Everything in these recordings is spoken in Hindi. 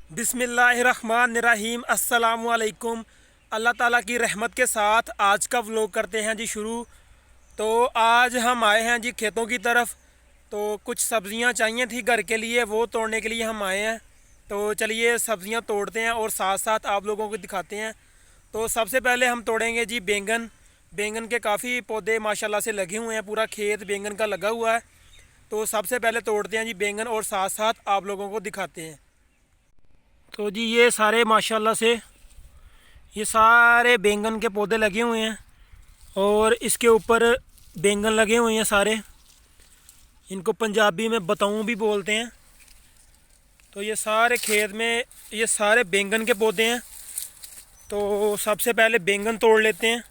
बिस्मिल्लाहिर्रहमानिर्रहीम अस्सलामुअलैकुम। अल्लाह ताला की रहमत के साथ आज का व्लॉग करते हैं जी शुरू। तो आज हम आए हैं जी खेतों की तरफ। तो कुछ सब्ज़ियां चाहिए थी घर के लिए, वो तोड़ने के लिए हम आए हैं। तो चलिए सब्ज़ियां तोड़ते हैं और साथ साथ आप लोगों को दिखाते हैं। तो सबसे पहले हम तोड़ेंगे जी बैंगन। बैंगन के काफ़ी पौधे माशाल्लाह से लगे हुए हैं, पूरा खेत बैंगन का लगा हुआ है। तो सबसे पहले तोड़ते हैं जी बैंगन और साथ साथ आप लोगों को दिखाते हैं। तो जी ये सारे माशाल्लाह से ये सारे बैंगन के पौधे लगे हुए हैं और इसके ऊपर बैंगन लगे हुए हैं सारे। इनको पंजाबी में बताऊं भी बोलते हैं। तो ये सारे खेत में ये सारे बैंगन के पौधे हैं। तो सबसे पहले बैंगन तोड़ लेते हैं।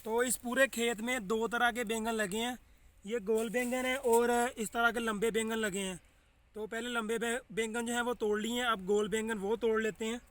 तो इस पूरे खेत में दो तरह के बैंगन लगे हैं। ये गोल बैंगन है और इस तरह के लंबे बैंगन लगे हैं। तो पहले लंबे बैंगन जो हैं वो तोड़ लिए हैं, अब गोल बैंगन वो तोड़ लेते हैं।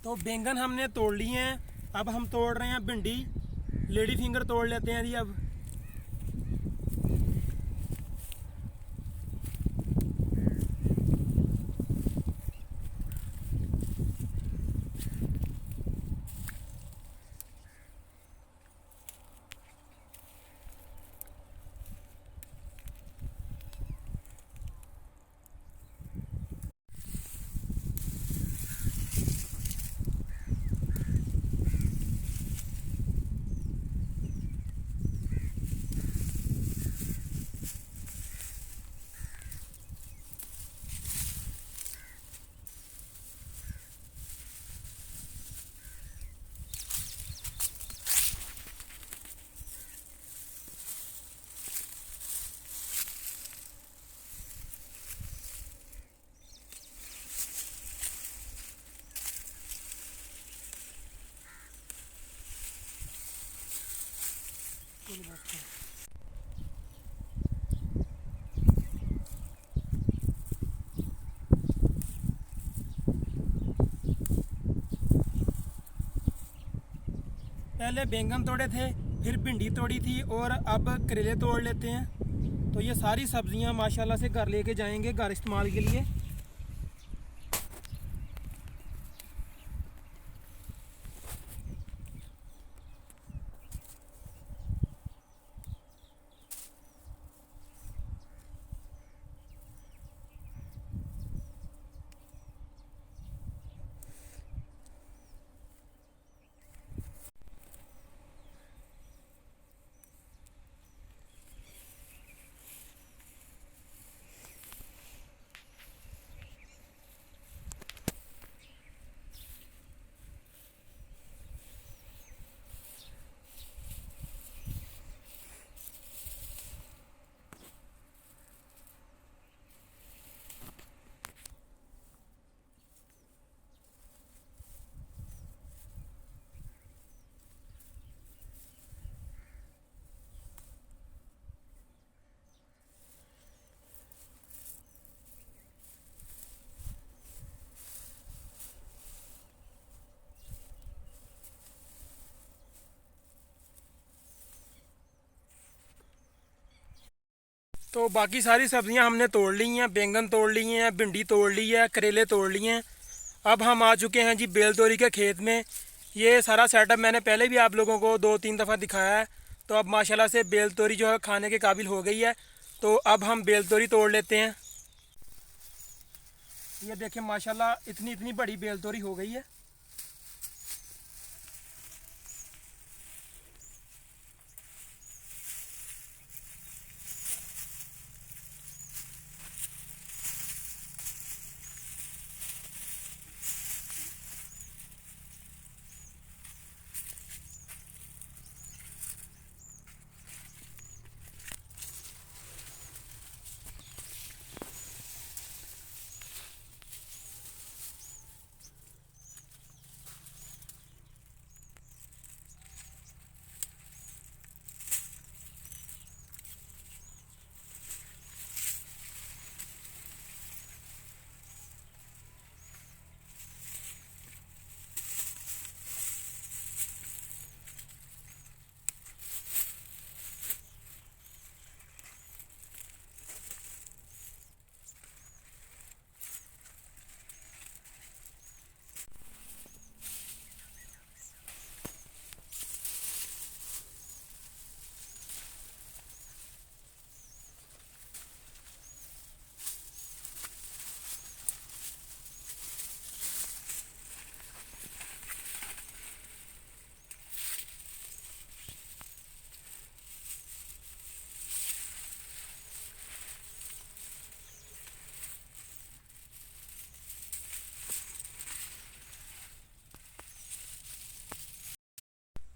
तो बैंगन हमने तोड़ लिए हैं। अब हम तोड़ रहे हैं भिंडी। लेडी फिंगर तोड़ लेते हैं जी अब। पहले बैंगन तोड़े थे, फिर भिंडी तोड़ी थी और अब करेले तोड़ लेते हैं। तो ये सारी सब्जियां माशाल्लाह से घर लेके जाएंगे घर इस्तेमाल के लिए। तो बाकी सारी सब्ज़ियां हमने तोड़ ली हैं, बैंगन तोड़ लिए हैं, भिंडी तोड़ ली है, करेले तोड़ लिए हैं। अब हम आ चुके हैं जी बेल तोरी के खेत में। ये सारा सेटअप मैंने पहले भी आप लोगों को 2-3 दफ़ा दिखाया है। तो अब माशाल्लाह से बेल तोरी जो है खाने के काबिल हो गई है। तो अब हम बेल तोरी तोड़ लेते हैं। ये देखें माशाल्लाह इतनी इतनी बड़ी बेल तोरी हो गई है।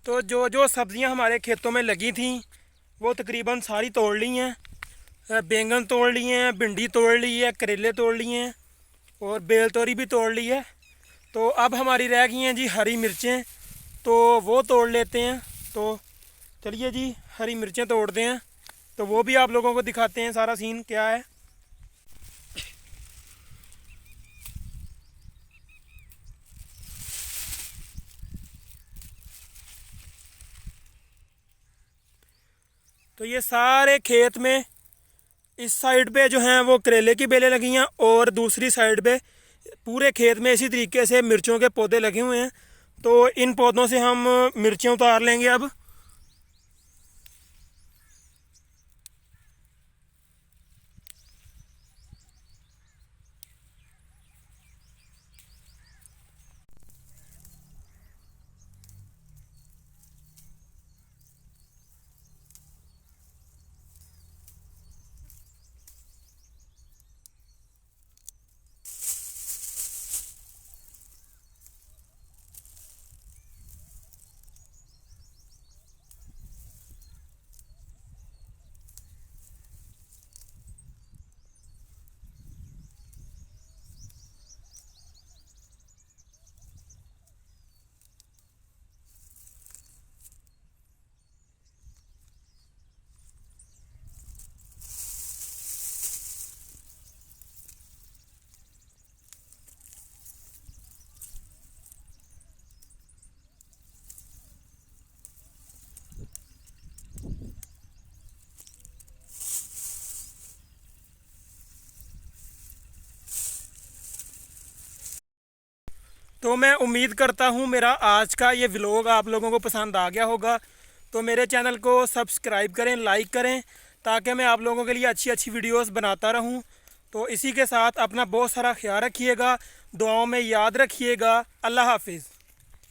तो जो जो सब्ज़ियां हमारे खेतों में लगी थी वो तकरीबन सारी तोड़ ली हैं। बैंगन तोड़ लिए हैं, भिंडी तोड़ ली है, करेले तोड़ लिए हैं और बेल तोरी भी तोड़ ली है। तो अब हमारी रह गई हैं जी हरी मिर्चें, तो वो तोड़ लेते हैं। तो चलिए जी हरी मिर्चें तोड़ते हैं। तो वो भी आप लोगों को दिखाते हैं सारा सीन क्या है। तो ये सारे खेत में इस साइड पे जो हैं वो करेले की बेलें लगी हैं और दूसरी साइड पे पूरे खेत में इसी तरीके से मिर्चों के पौधे लगे हुए हैं। तो इन पौधों से हम मिर्चें उतार लेंगे अब। तो मैं उम्मीद करता हूँ मेरा आज का ये व्लॉग आप लोगों को पसंद आ गया होगा। तो मेरे चैनल को सब्सक्राइब करें, लाइक करें, ताकि मैं आप लोगों के लिए अच्छी अच्छी वीडियोस बनाता रहूँ। तो इसी के साथ अपना बहुत सारा ख्याल रखिएगा, दुआओं में याद रखिएगा। अल्लाह हाफिज़।